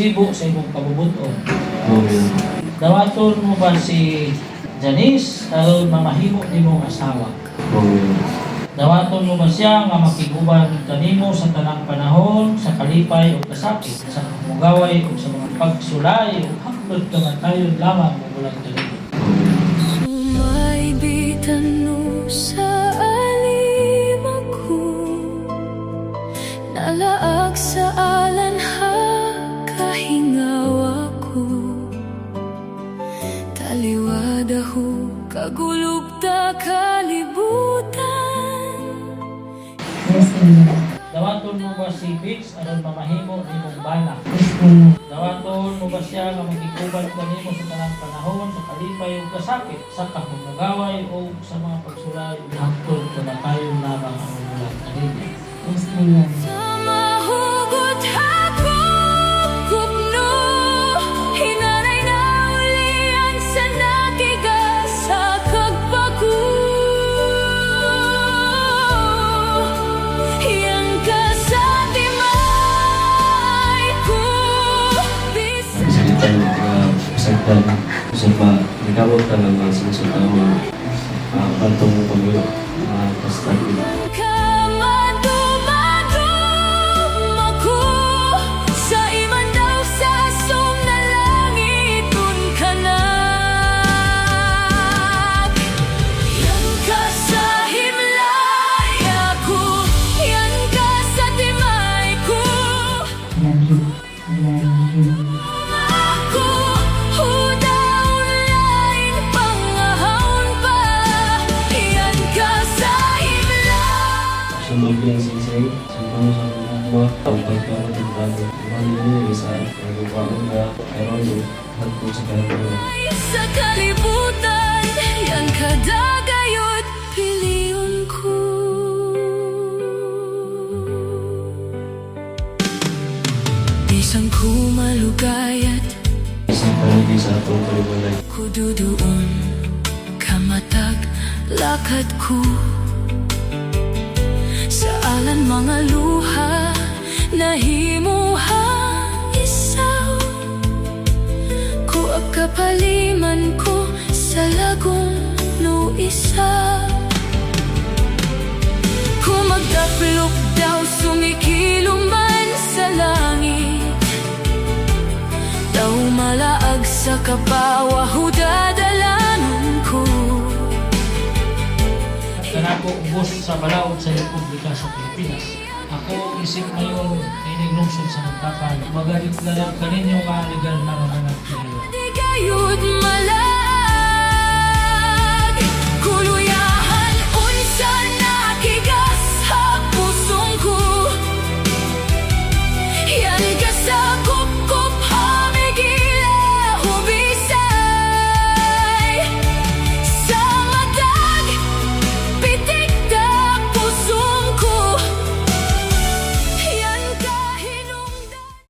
resibo sa imong kabubuton. Amen. Dawaton mo ba si Janice aron mamahimo nimong asawa? Amen. Dawaton mo ba siya nga makiguban kanimo sa tanang panahon, sa kalipay o kasakit, sa mugaway o sa mga pagsulay o hangtod kamatayon lamang mo bulag kanimo? May bitano sa alimago, nalaag sa alanha kahingawa ko. Taliwada ho kagulubta kalibutan. Dawaton mo ba si Bix aron mamahimo nimong bana? Dawaton mo ba siya nga magiguban kanimo sa tanang panahon, sa kalipay o kasakit, sa kahumugaway o sa mga pagsulay o hangtod kamatayon lamang ang bulag kanimo? Sa mahugot hakop kupno, hinaray na ulian sa natigas sa kagbago. Yang kasatimay ko bisa. Salita ng kasagdan sa pa nagawag talaga sa tao pantong pag pastagin. Sunog yung sinsay, sunog sa mga pagkakaroon ng bago. Mga nila sa nagpapaon na karoon yung hagpo sa karoon. Sa kalibutan, yan kadagayot piliyon ko. Isang kumalugayat, Isang palagi sa atong kalibutan. kududuon, kamatag, lakad ko. Sa alan mga luha, nahimuha isaw. Ku kapaliman ko sa lagong no isa. Ku magdaplok daw sumikiluman sa langit. Daw malaag sa kapawa hudadalangon ko. Kanako ubos sa balaod sa Republika sa Pilipinas. Ako isip ngayon iniglungsod sa nagtapan. Magalit na lang kaninyo nga legal na mga nagpiliyo. Di kayod malay.